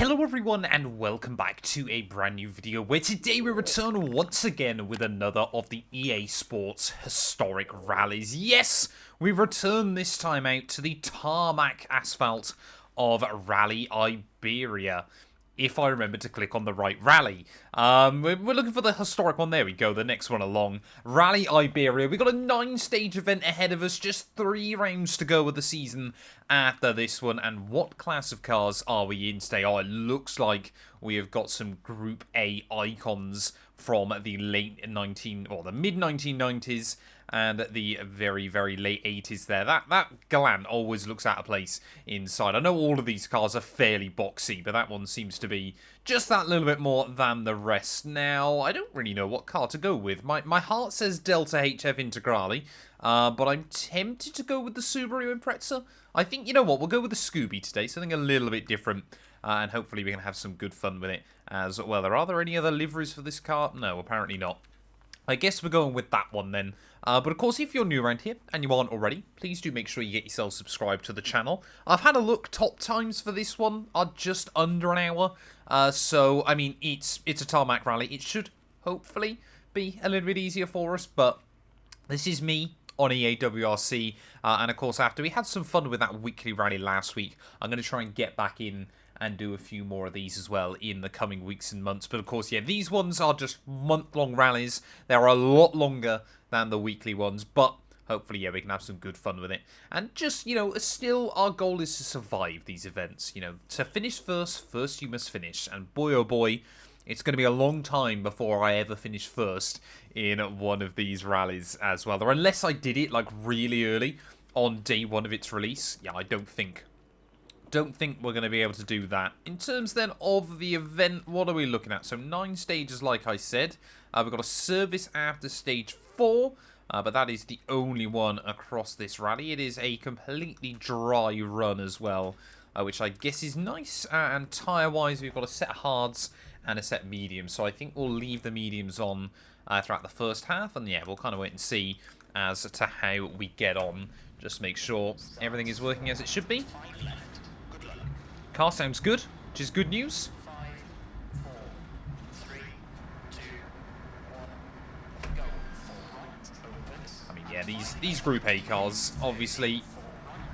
Hello everyone and welcome back to a brand new video where today we return once again with another of the EA Sports historic rallies. Yes, we return this time out to the tarmac asphalt of Rally Iberia. If I remember to click on the right rally. We're looking for the historic one. There we go, the next one along. Rally Iberia. We've got a 9-stage event ahead of us. Just 3 rounds to go of the season after this one. And what class of cars are we in today? Oh, it looks like we have got some Group A icons from the late the mid-1990s and the very, very late 80s there. That Galant always looks out of place inside. I know all of these cars are fairly boxy, but that one seems to be just that little bit more than the rest. Now, I don't really know what car to go with. My heart says Delta HF Integrale, but I'm tempted to go with the Subaru Impreza. I think, you know what, we'll go with the Scooby today, something a little bit different. And hopefully we can have some good fun with it as well. Are there any other liveries for this car? No, apparently not. I guess we're going with that one then. But of course, if you're new around here and you aren't already, please do make sure you get yourself subscribed to the channel. I've had a look. Top times for this one are just under an hour. So, I mean, it's a tarmac rally. It should hopefully be a little bit easier for us. But this is me on EA WRC. And of course, after we had some fun with that weekly rally last week, I'm going to try and get back in and do a few more of these as well in the coming weeks and months. But of course, yeah, these ones are just month-long rallies. They're a lot longer than the weekly ones, but hopefully, yeah, we can have some good fun with it. And just, you know, still our goal is to survive these events. You know, to finish first you must finish. And boy, oh boy, it's going to be a long time before I ever finish first in one of these rallies as well. Or unless I did it, like, really early on day one of its release. Yeah, I don't think we're going to be able to do that. In terms then of the event, what are we looking at? So 9 stages, like I said. We've got a service after stage 4, but that is the only one across this rally. It is a completely dry run as well, which I guess is nice. And tyre-wise, we've got a set of hards and a set of mediums. So I think we'll leave the mediums on throughout the first half. And yeah, we'll kind of wait and see as to how we get on. Just make sure everything is working as it should be. Car sounds good, which is good news. 5, 4, 3, 2, 1, go. I mean, yeah, these Group A cars, obviously,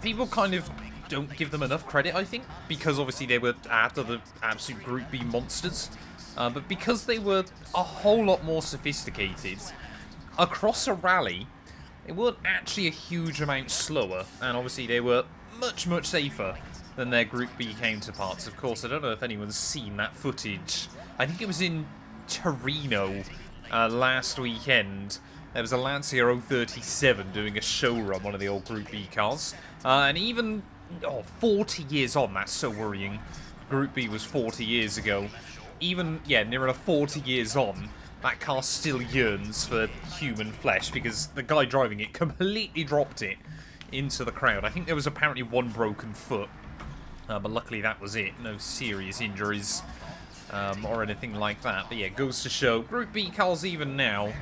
people kind of don't give them enough credit, I think, because obviously they were after the absolute Group B monsters. But because they were a whole lot more sophisticated, across a rally, they weren't actually a huge amount slower, and obviously they were much, much safer than their Group B counterparts. Of course, I don't know if anyone's seen that footage. I think it was in Torino last weekend. There was a Lancia 037 doing a show run, one of the old Group B cars. And even 40 years on, that's so worrying. Group B was 40 years ago. Even, yeah, near enough 40 years on, that car still yearns for human flesh because the guy driving it completely dropped it into the crowd. I think there was apparently one broken foot. But luckily that was it. No serious injuries or anything like that. But yeah, goes to show Group B cars even now,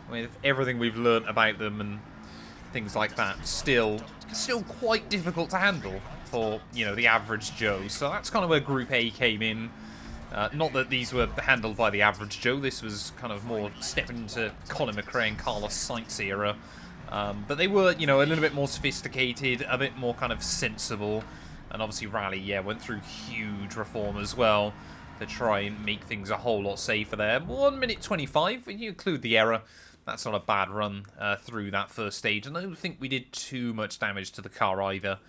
with everything we've learnt about them and things like that, still quite difficult to handle for, you know, the average Joe. So that's kind of where Group A came in. Not that these were handled by the average Joe. This was kind of more stepping into Colin McRae and Carlos Sainz era. But they were, you know, a little bit more sophisticated, a bit more kind of sensible. And obviously Rally, yeah, went through huge reform as well to try and make things a whole lot safer there. 1 minute 25, when you include the error, that's not a bad run through that first stage. And I don't think we did too much damage to the car either,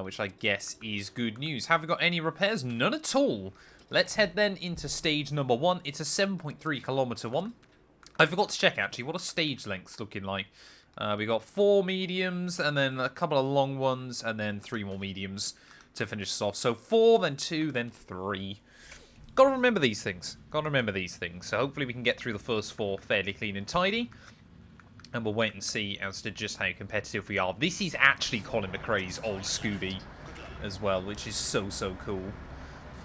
which I guess is good news. Have we got any repairs? None at all. Let's head then into stage number 1. It's a 7.3 kilometer one. I forgot to check, actually, what are stage lengths looking like? We got 4 mediums, and then a couple of long ones, and then 3 more mediums to finish us off. So 4, then 2, then 3. Gotta remember these things. So hopefully we can get through the first 4 fairly clean and tidy. And we'll wait and see as to just how competitive we are. This is actually Colin McRae's old Scooby as well, which is so, so cool.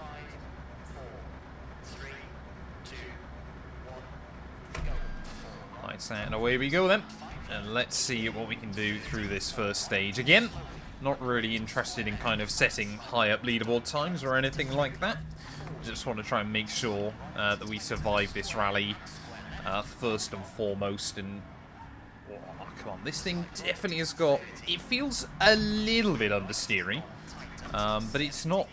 5, 4, 3, 2, 1, go. Lights out and away we go then. And let's see what we can do through this first stage. Again, not really interested in kind of setting high up leaderboard times or anything like that. Just want to try and make sure that we survive this rally first and foremost. And oh, come on, this thing definitely has got... It feels a little bit understeery, but it's not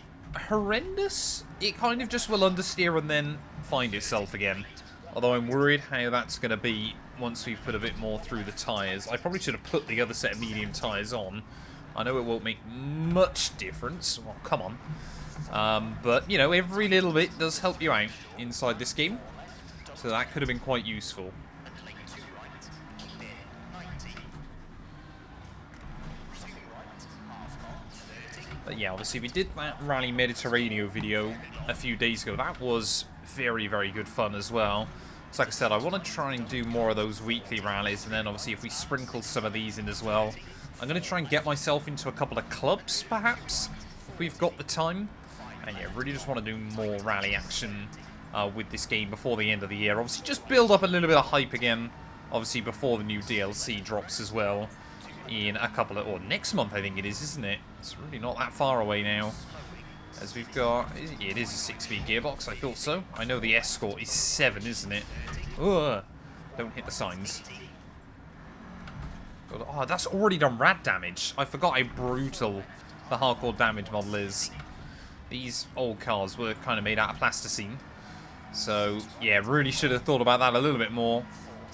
horrendous. It kind of just will understeer and then find itself again. Although I'm worried how that's going to be once we've put a bit more through the tyres. I probably should have put the other set of medium tyres on. I know it won't make much difference. Well, come on. But, you know, every little bit does help you out inside this game. So that could have been quite useful. But yeah, obviously we did that Rally Mediterraneo video a few days ago. That was very, very good fun as well. So like I said, I want to try and do more of those weekly rallies, and then obviously if we sprinkle some of these in as well, I'm going to try and get myself into a couple of clubs, perhaps, if we've got the time. And yeah, really just want to do more rally action with this game before the end of the year. Obviously just build up a little bit of hype again, obviously before the new DLC drops as well. In a couple of, or next month I think it is, isn't it? It's really not that far away now. As we've got, it is a 6-speed gearbox, I thought so. I know the Escort is 7, isn't it? Ugh, don't hit the signs. Oh, that's already done rad damage. I forgot how brutal the hardcore damage model is. These old cars were kind of made out of plasticine. So, yeah, really should have thought about that a little bit more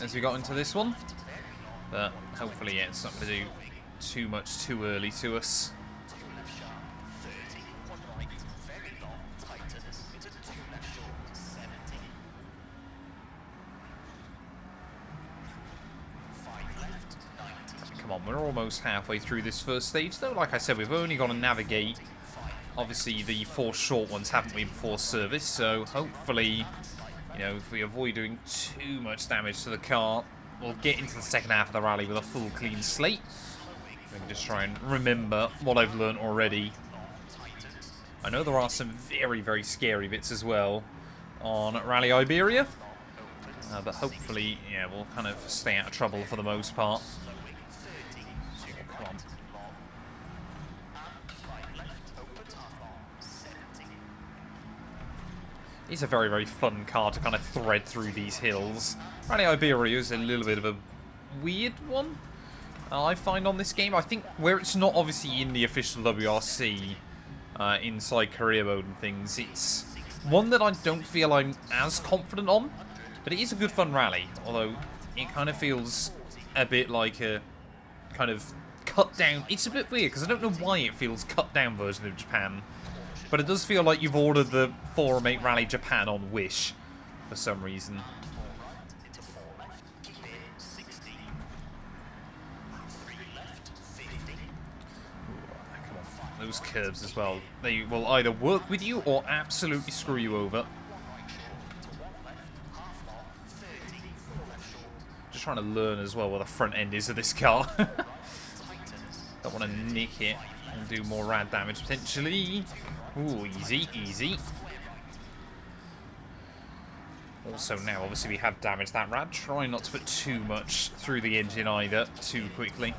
as we got into this one. But hopefully, yeah, it's not going to do too much too early to us. Come on, we're almost halfway through this first stage, though. Like I said, we've only got to navigate, obviously, the 4 short ones, haven't we, before service. So hopefully, you know, if we avoid doing too much damage to the car, we'll get into the second half of the rally with a full clean slate. I can just try and remember what I've learned already. I know there are some very, very scary bits as well on Rally Iberia. But hopefully, yeah, we'll kind of stay out of trouble for the most part. Oh, come on. It's a very, very fun car to kind of thread through these hills. Rally Iberia is a little bit of a weird one, I find, on this game. I think where it's not obviously in the official WRC inside career mode and things, it's one that I don't feel I'm as confident on. But it is a good fun rally, although it kind of feels a bit like a kind of cut down. It's a bit weird because I don't know why it feels cut down version of Japan. But it does feel like you've ordered the 408 Rally Japan on Wish for some reason. Come on, those curves as well. They will either work with you or absolutely screw you over. Just trying to learn as well where the front end is of this car. Don't want to nick it and do more rad damage potentially. Ooh, easy, easy. Also now, obviously, we have damaged that rad. Try not to put too much through the engine either too quickly.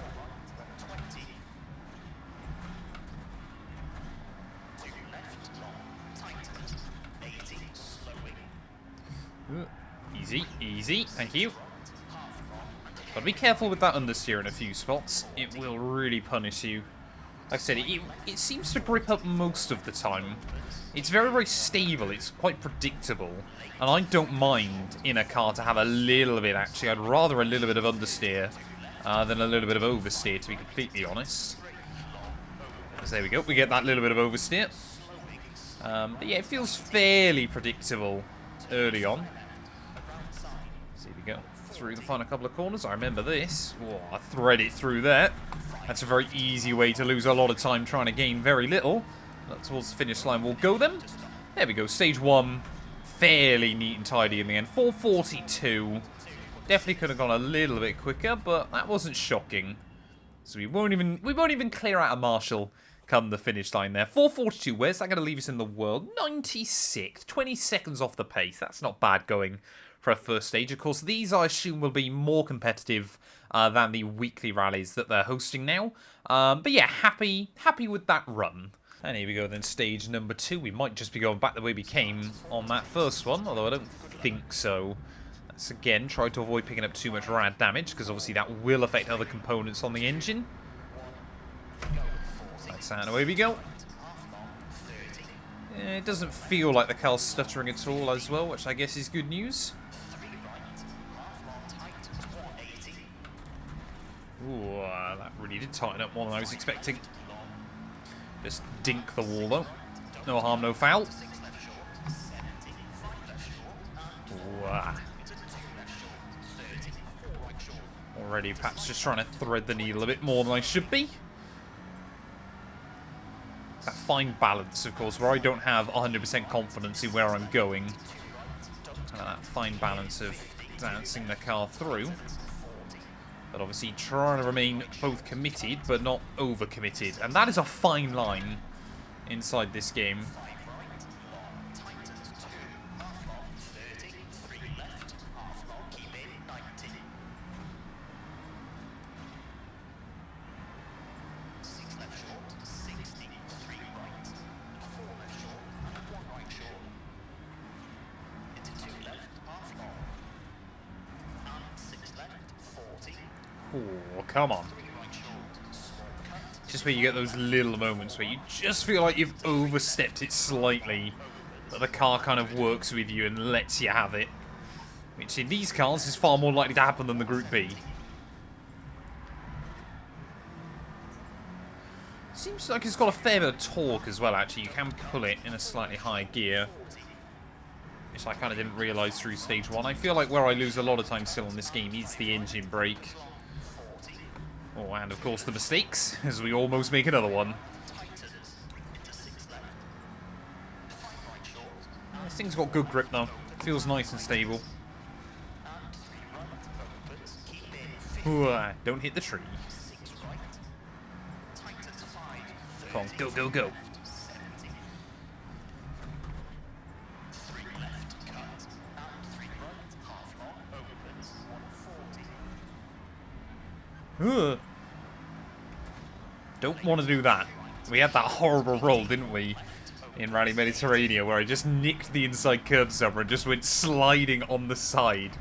Ooh, easy, easy. Thank you. But be careful with that understeer in a few spots. It will really punish you. Like I said, it seems to grip up most of the time. It's very, very stable. It's quite predictable. And I don't mind in a car to have a little bit, actually. I'd rather a little bit of understeer than a little bit of oversteer, to be completely honest. So there we go. We get that little bit of oversteer. But yeah, it feels fairly predictable early on. So here we go. Through the final couple of corners. I remember this. Whoa, I thread it through there. That's a very easy way to lose a lot of time trying to gain very little. Towards the finish line we'll go then. There we go. Stage 1. Fairly neat and tidy in the end. 4:42. Definitely could have gone a little bit quicker, but that wasn't shocking. So we won't even clear out a marshal come the finish line there. 4:42. Where's that going to leave us in the world? 96th. 20 seconds off the pace. That's not bad going for a first stage. Of course, these I assume will be more competitive than the weekly rallies that they're hosting now. But yeah, happy with that run. And here we go then, stage number 2. We might just be going back the way we came on that first one, although I don't think so. Let's again try to avoid picking up too much rad damage, because obviously that will affect other components on the engine. That's and away we go. It doesn't feel like the car's stuttering at all as well, which I guess is good news. Ooh, that really did tighten up more than I was expecting. Just dink the wall though. No harm, no foul. Ooh, already perhaps just trying to thread the needle a bit more than I should be. That fine balance, of course, where I don't have 100% confidence in where I'm going. That fine balance of dancing the car through. But obviously trying to remain both committed, but not over-committed. And that is a fine line inside this game. Oh, come on. Just where you get those little moments where you just feel like you've overstepped it slightly, but the car kind of works with you and lets you have it. Which in these cars is far more likely to happen than the Group B. Seems like it's got a fair bit of torque as well, actually. You can pull it in a slightly higher gear, which I kind of didn't realise through stage 1. I feel like where I lose a lot of time still on this game is the engine brake. Oh, and of course the mistakes, as we almost make another one. This thing's got good grip though. Feels nice and stable. Ooh, don't hit the tree. Come on, go, go, go. Ugh. Don't want to do that. We had that horrible roll, didn't we? In Rally Mediterranean, where I just nicked the inside curb stopper and just went sliding on the side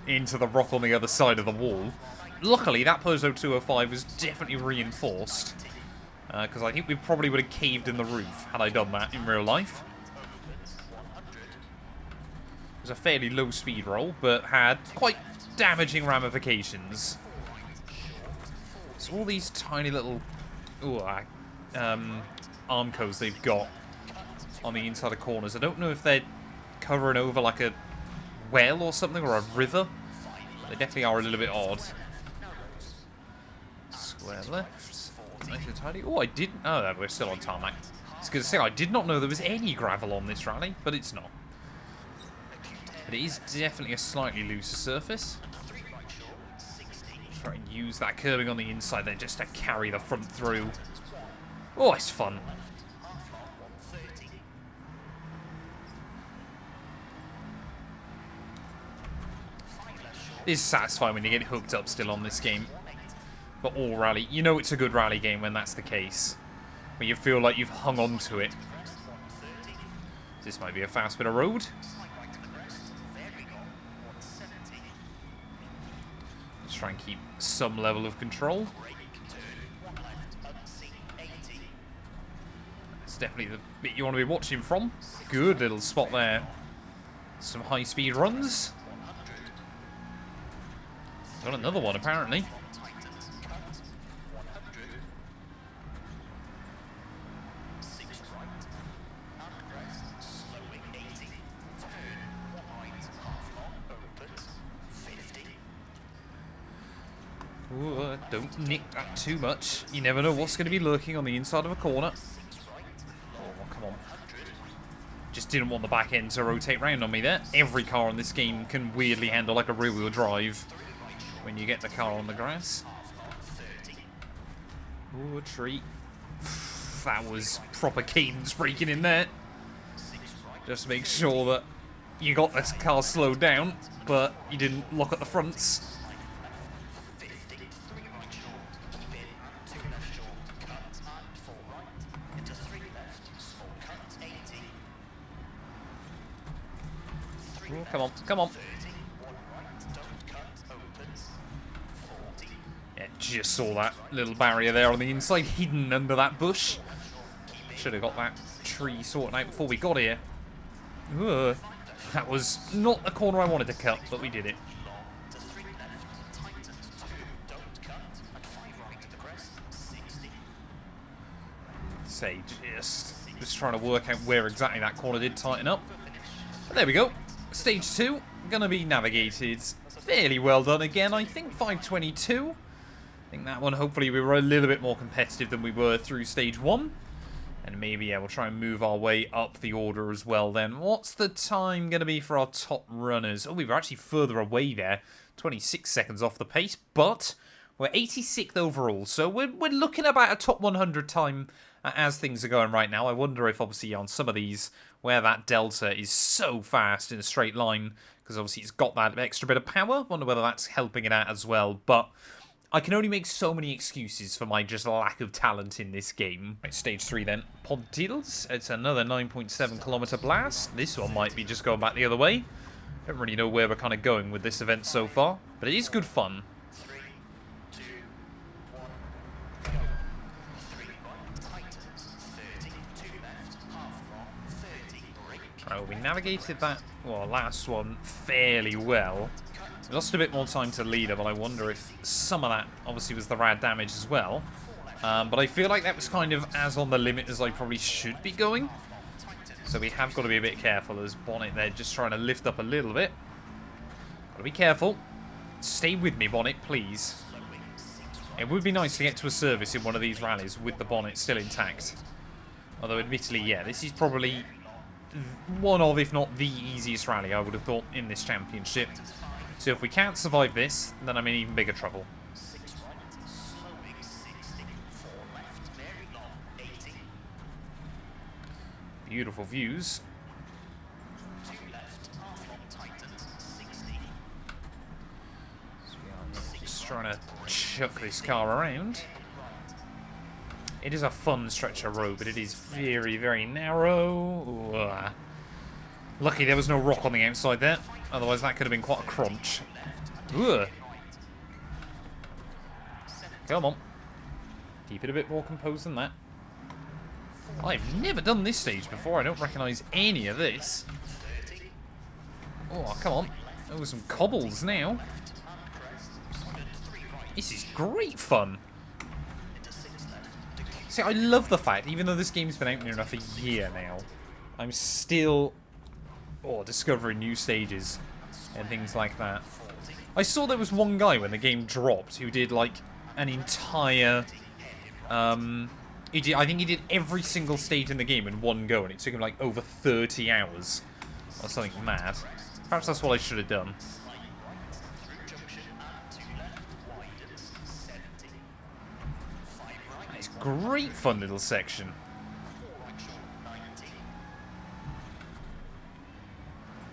into the rock on the other side of the wall. Luckily, that Peugeot 205 was definitely reinforced. Because I think we probably would have caved in the roof had I done that in real life. It was a fairly low speed roll, but had quite damaging ramifications. So all these tiny little arm codes they've got on the inside of corners. I don't know if they're covering over like a well or something, or a river. They definitely are a little bit odd. Square left. Nice and tidy. Oh, I didn't... Oh, we're still on tarmac. I was going to say, I did not know there was any gravel on this rally, but it's not. But it is definitely a slightly looser surface. Try and use that curbing on the inside there just to carry the front through. Oh, it's fun. It is satisfying when you get hooked up still on this game. But all rally, you know it's a good rally game when that's the case. When you feel like you've hung on to it. This might be a fast bit of road. Let's try and keep some level of control. That's definitely the bit you want to be watching from. Good little spot there. Some high speed runs. Got another one apparently. Ooh, don't nick that too much. You never know what's going to be lurking on the inside of a corner. Oh, come on. Just didn't want the back end to rotate round on me there. Every car in this game can weirdly handle like a rear-wheel drive when you get the car on the grass. Ooh, a tree. That was proper cadence breaking in there. Just make sure that you got this car slowed down, but you didn't lock at the fronts. Ooh, come on, come on. 30, 1 right, don't cut, opens, 40. Yeah, just saw that little barrier there on the inside, hidden under that bush. Should have got that tree sorted out before we got here. Ugh. That was not the corner I wanted to cut, but we did it. To 3 left, tightens 2, don't cut, and 5 right to the crest, 60. Say, just trying to work out where exactly that corner did tighten up. But there we go. Stage 2, gonna be navigated fairly well done again. I think 522. I think that one, hopefully we were a little bit more competitive than we were through stage 1. And maybe, yeah, we'll try and move our way up the order as well then. What's the time going to be for our top runners? Oh, we were actually further away there. 26 seconds off the pace, but we're 86th overall. So we're looking about a top 100 time as things are going right now. I wonder if, obviously, on some of these, where that delta is so fast in a straight line, because obviously it's got that extra bit of power. Wonder whether that's helping it out as well, but I can only make so many excuses for my just lack of talent in this game. Right, stage 3 then. Pontilles. It's another 9.7 kilometer blast. This one might be just going back the other way. Don't really know where we're kind of going with this event so far, but it is good fun. 3, 2, 1, go. 3 right, tightens, 30, 2 left, half long, 30, brake. Right, well, we navigated that, well, last one fairly well. We lost a bit more time to leader, but I wonder if some of that obviously was the rad damage as well. But I feel like that was kind of as on the limit as I probably should be going. So we have got to be a bit careful as Bonnet there just trying to lift up a little bit. Got to be careful. Stay with me, Bonnet, please. It would be nice to get to a service in one of these rallies with the bonnet still intact. Although admittedly, yeah, this is probably one of, if not the easiest rally I would have thought in this championship. So if we can't survive this, then I'm in even bigger trouble. 6 right, slowing, 60, 4 left, very long, 80. Beautiful views. 2 left, half long, tightens, 60. So we are just trying to chuck this car around. It is a fun stretch of road, but it is very, very narrow. Ugh. Lucky there was no rock on the outside there. Otherwise, that could have been quite a crunch. Ugh. Come on. Keep it a bit more composed than that. I've never done this stage before. I don't recognise any of this. Oh, come on. Oh, some cobbles now. This is great fun. See, I love the fact, even though this game's been out near enough a year now, I'm still discovering new stages and things like that. I saw there was one guy when the game dropped who did like an entire I think he did every single stage in the game in one go, and it took him like over 30 hours or something mad. Perhaps that's what I should have done. It's a great fun little section.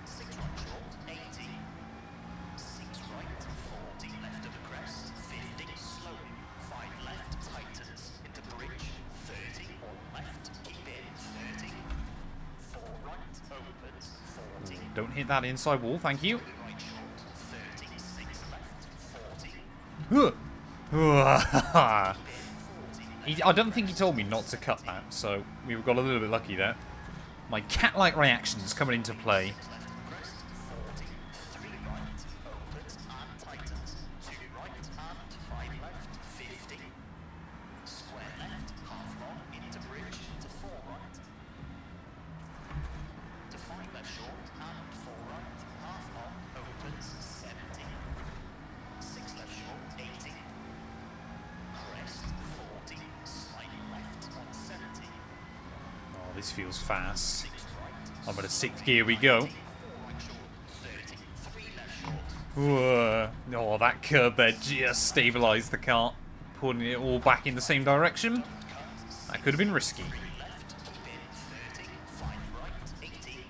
6 right short, 80. 6 right, 40 left of the crest, 50, slowing. 5 left, tightens into the bridge, 30, 1 left, keep in, 30. 4 right, opens, 40. Don't hit that inside wall, thank you. 2 right short, 30, 6 left, 40. Huh. I don't think he told me not to cut that, so we got a little bit lucky there. My cat-like reactions coming into play. 3 right, opens and tightens. 2 right and 5 left, 50. Square left, half long, into bridge, to 4 right. To 5 left short and 4 right, half long, opens, 70. 6 left short, 80. Crest, 40, slightly left, 170. Oh, this feels fast. 6 right, I'm at a 6th gear we go. 4 right short, 30. 3 left short. Oh, that curb there just stabilised the car, putting it all back in the same direction. That could have been risky. 3 left, keep in, 30. 5 right, 80.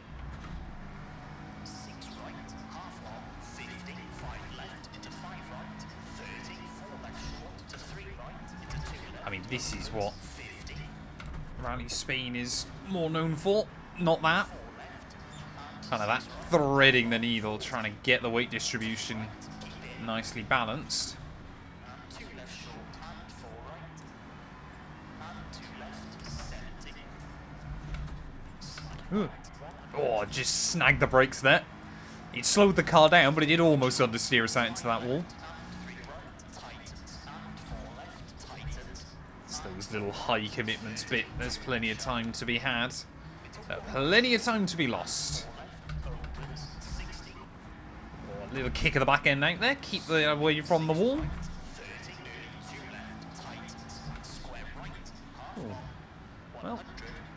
6 right, half long, 50. 5 left, into 5 right, 30. 4 left short, to 3 right, into 2 left. I mean, this is what 50. Rally Spain is more known for, not that. 4 left, and Kind of that threading the needle, trying to get the weight distribution nicely balanced. And 2 left short and 4 right. And 2 left, 70. Oh, just snagged the brakes there. It slowed the car down, but it did almost understeer us out into that wall. It's those little high commitments bit. There's plenty of time to be had. Plenty of time to be lost. Oh, a little kick of the back end out there. Keep the away from the wall. Oh. Well,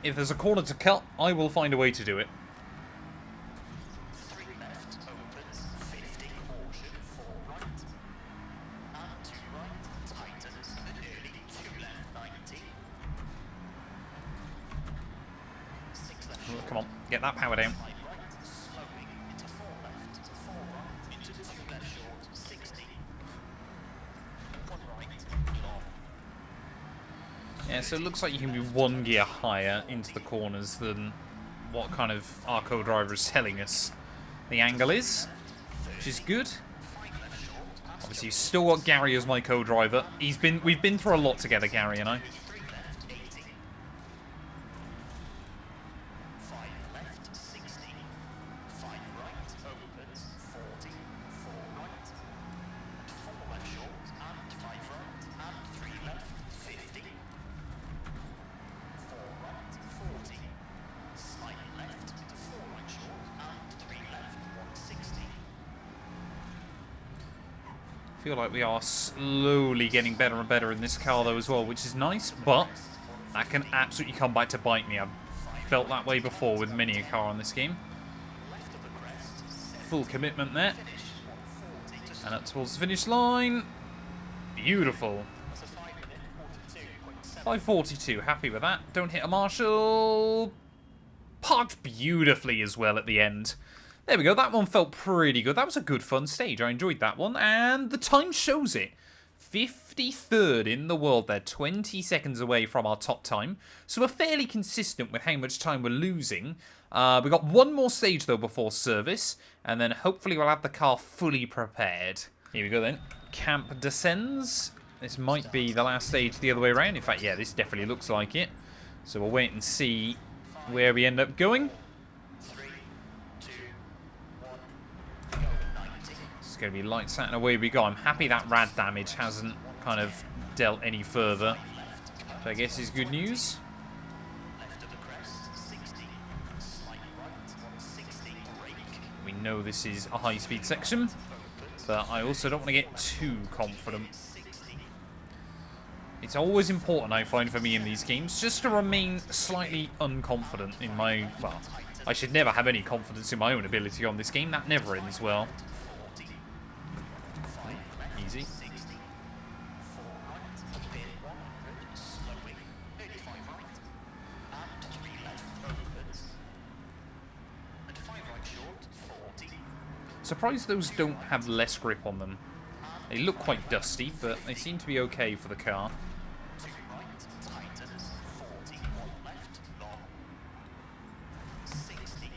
if there's a corner to cut, I will find a way to do it. 3 left, opens, 50, caution, 4 right. And 2 right, tightens, early, 2 left, 90. 6 left short, Come on, get that power down. 5 right, slowing, into 4 left, 4 right, into 2 left short, 60. 1 right, long. Yeah, so it looks like you can be 1 gear higher into the corners than what kind of our co-driver is telling us the angle is, which is good. Obviously, you've still got Gary as my co-driver. We've been through a lot together, Gary and I. 3 left, 80. 5 left, 60. 5 right, opens, 40. 4 right. And 4 left short, and 5 right. And 3 left, 50. 4 right, 40. Slide left into 4 right short, and 3 left, 160. I feel like we are slowly getting better and better in this car though as well, which is nice, but that can absolutely come back to bite me. I've felt that way before with many a car on this game. Left of the crest, Full commitment there. finish, 140. And up towards the finish line. Beautiful. That's a 5 minute, 42.7. 5:42, happy with that. Don't hit a marshal. Parked beautifully as well at the end. There we go, that one felt pretty good. That was a good fun stage, I enjoyed that one. And the time shows it. 53rd in the world there, 20 seconds away from our top time. So we're fairly consistent with how much time we're losing. We've got one more stage though before service. And then hopefully we'll have the car fully prepared. Here we go then. Camp descends. This might be the last stage the other way around. In fact, yeah, this definitely looks like it. So we'll wait and see where we end up going. 3, 2, 1, go, 90. It's going to be lights out and away we go. I'm happy that rad damage hasn't kind of dealt any further. So I guess is good news. Left of the crest, 60. Slight right, 160. Brake. We know this is a high-speed section, but I also don't want to get too confident. 60. It's always important, I find, for me in these games, just to remain slightly unconfident in my... Well, I should never have any confidence in my own ability on this game. That never ends well. 40. 5 left, Easy. 60. 4 right, keep in 100. Slowing. 35 right. And 3 left, opens. And 5 right short, 40. Surprised those don't have less grip on them. They look quite dusty, but they seem to be okay for the car. 2 right, tightens, 40, 1 left, long. 60,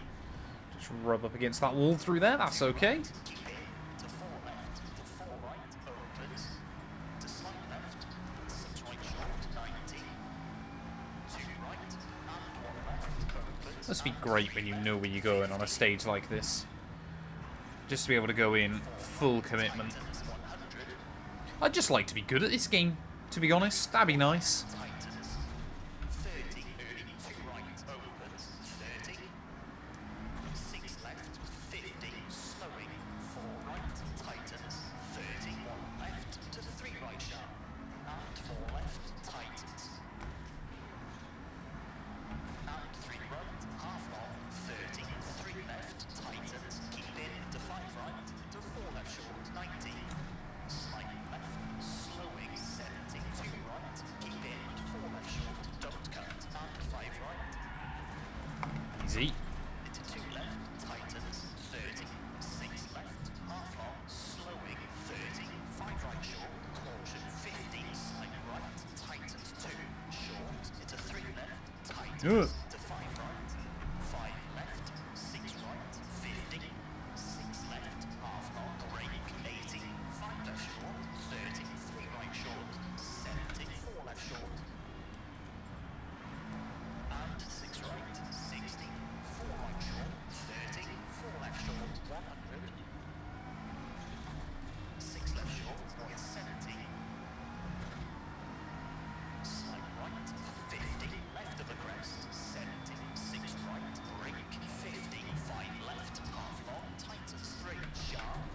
Just rub up against that wall through there, that's okay. keep in, to 4 left, to 4 right, opens, to slight left, 6 right short, 90, 2 right, and 1 left, opens. Must be great when you know where you're going on a stage like this. Just to be able to go in full commitment. Tightens, 100, I'd just like to be good at this game, to be honest. That'd be nice. tightens, 30, early, 2 right, opens, 30, 6 left, 50, slowing, 4 right, tightens, 30, 1 left, to 3 right sharp, and 4 left, tightens, and 3 right, half long, 30, 3 left, tightens, keep in, to 5 right, to 4 left short, 90, slight left, slowing, 70, 2 right, keep in, 4 left short, don't cut, and 5 right, Easy. into 2 left, tightens, 30, 6 left, half long, slowing, 30, 5 right short, caution, 50, slight right, tightens, 2, short, into 3 left, tightens, Ugh. to 5 right, 5 left, 6 right,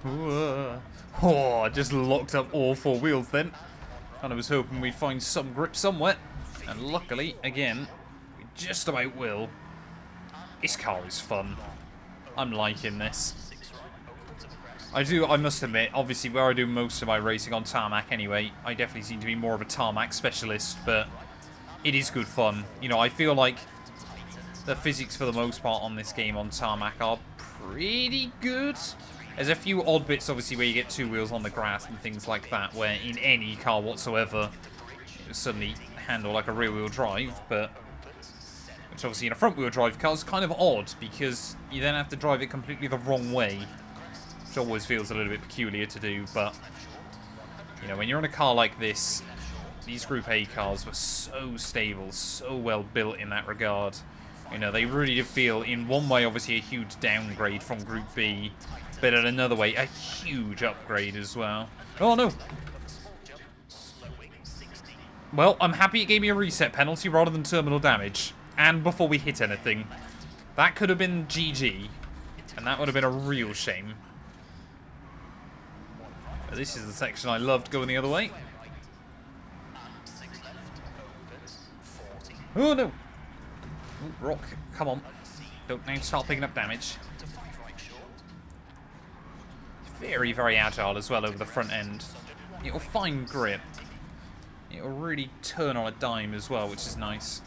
Oh, I just locked up all four wheels then. And I was hoping we'd find some grip somewhere. And luckily, again, we just about will. This car is fun. I'm liking this. I must admit, obviously where I do most of my racing on tarmac anyway, I definitely seem to be more of a tarmac specialist, but it is good fun. You know, I feel like the physics for the most part on this game on tarmac are pretty good. There's a few odd bits, obviously, where you get two wheels on the grass and things like that, where in any car whatsoever, it suddenly handle like a rear-wheel drive, but which obviously in a front-wheel drive car is kind of odd, because you then have to drive it completely the wrong way, which always feels a little bit peculiar to do, but, you know, when you're in a car like this, these Group A cars were so stable, so well built in that regard. You know, they really did feel, in one way, obviously, a huge downgrade from Group B, but in another way, a huge upgrade as well. Oh, no. Well, I'm happy it gave me a reset penalty rather than terminal damage. And before we hit anything. That could have been GG. And that would have been a real shame. But this is the section I loved going the other way. Oh, no. Ooh, rock, come on. Don't now start picking up damage. Very, very agile as well over the front end. It'll find grip. It'll really turn on a dime as well, which is nice.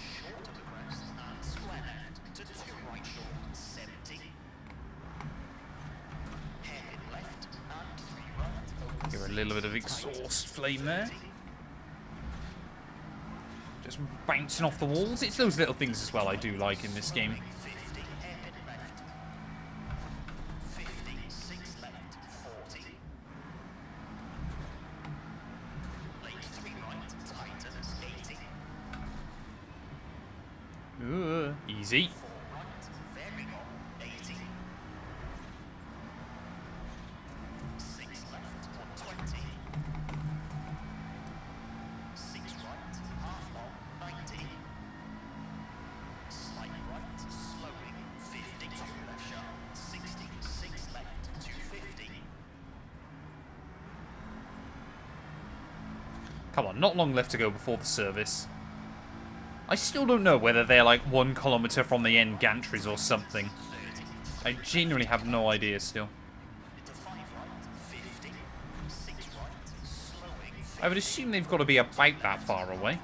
Give her a little bit of exhaust flame there. Just bouncing off the walls. It's those little things as well I do like in this game. Easy. Come on, not long left to go before the service. I still don't know whether they're like 1 kilometer from the end gantries or something. I genuinely have no idea still. I would assume they've got to be about that far away.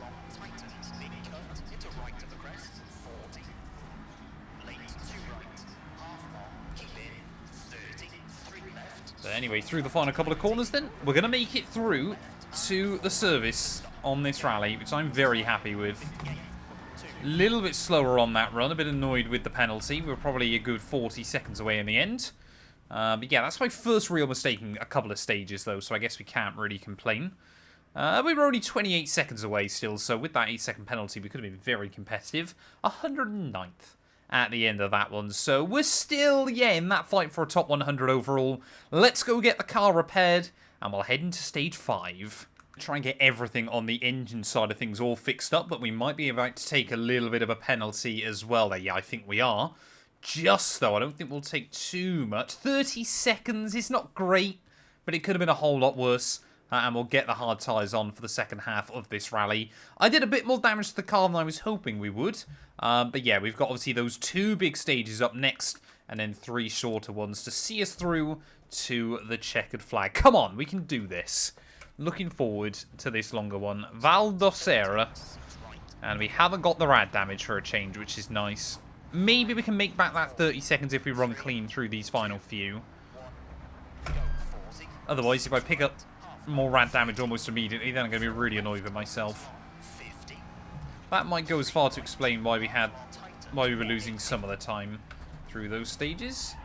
But anyway, through the final couple of corners then, we're going to make it through to the service on this rally, which I'm very happy with. A little bit slower on that run, a bit annoyed with the penalty. We're probably a good 40 seconds away in the end. But yeah, that's my first real mistake in a couple of stages though, so I guess we can't really complain. We were only 28 seconds away still, so with that 8-second penalty we could have been very competitive. 109th at the end of that one, so we're still, yeah, in that fight for a top 100 overall. Let's go get the car repaired, and we'll head into stage 5. Try and get everything on the engine side of things all fixed up, but we might be about to take a little bit of a penalty as well there. Yeah, I think we are. Just though, I don't think we'll take too much. 30 seconds is not great, but it could have been a whole lot worse. And we'll get the hard tyres on for the second half of this rally. I did a bit more damage to the car than I was hoping we would. But yeah, we've got obviously those 2 big stages up next, and then 3 shorter ones to see us through to the checkered flag. Come on, we can do this. Looking forward to this longer one. Val d'Osera. And we haven't got the rad damage for a change, which is nice. Maybe we can make back that 30 seconds if we run clean through these final few. Otherwise, if I pick up more rad damage almost immediately, then I'm going to be really annoyed with myself. That might go as far to explain why we were losing some of the time through those stages.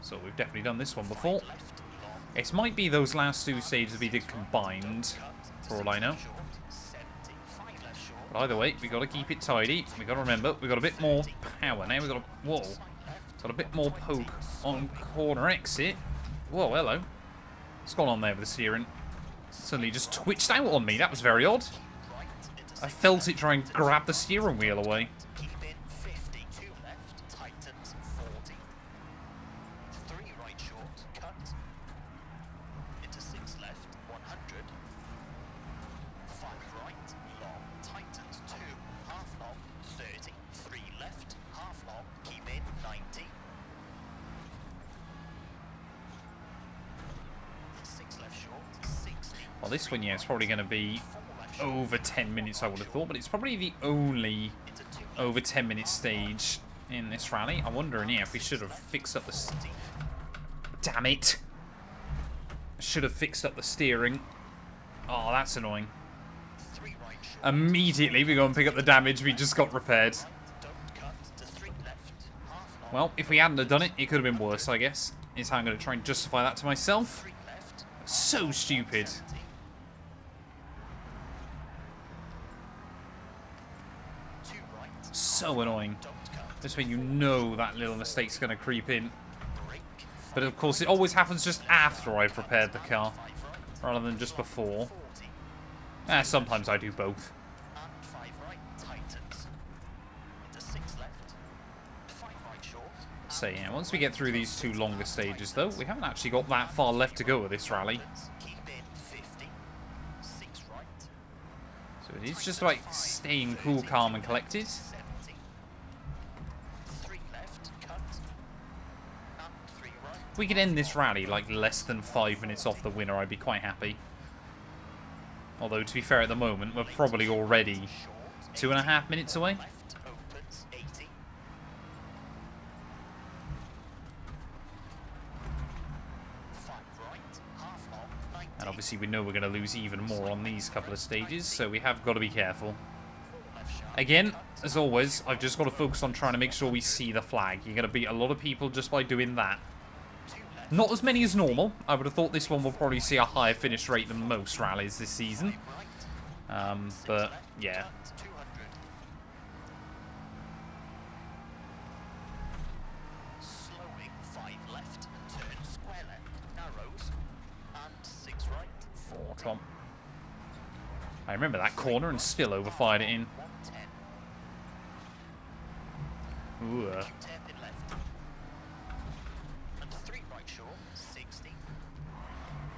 So we've definitely done this one before. It might be those last 2 stages we did combined, for all I know. But either way, we got to keep it tidy. We got to remember, we got a bit more power now. We got got a bit more poke on corner exit. Whoa, hello. What's going on there with the steering? Suddenly just twitched out on me. That was very odd. I felt it try and grab the steering wheel away. into 6 left, 100. 5 right, long, tightens 2, half long, 30. 3 left, half long, keep in, 90. 6 left short, 60. Well, this one, yeah, it's probably going to be over 10 minutes, I would have thought, but it's probably the only over 10-minute stage in this rally. I'm wondering, yeah, if we should have fixed up the... Damn it! Should have fixed up the steering. Oh, that's annoying. Immediately we go and pick up the damage we just got repaired. Well, if we hadn't have done it, it could have been worse, I guess. Is how I'm going to try and justify that to myself. So stupid. So annoying. This way you know that little mistake's going to creep in. But of course it always happens just after I've repaired the car, rather than just before. Sometimes I do both. So yeah, once we get through these 2 longer stages though, we haven't actually got that far left to go with this rally. So it is just like staying cool, calm and collected. If we could end this rally like less than 5 minutes off the winner, I'd be quite happy. Although, to be fair, at the moment, we're probably already 2.5 minutes away. And obviously we know we're going to lose even more on these couple of stages, so we have got to be careful. Again, as always, I've just got to focus on trying to make sure we see the flag. You're going to beat a lot of people just by doing that. Not as many as normal. I would have thought this one will probably see a higher finish rate than most rallies this season. But, yeah. Slowing 5 left, turn square left, narrows, and 6 right, 4. Come on. I remember that corner and still overfired it in. 110. Ooh. Turn in left. And 3 right short, 60.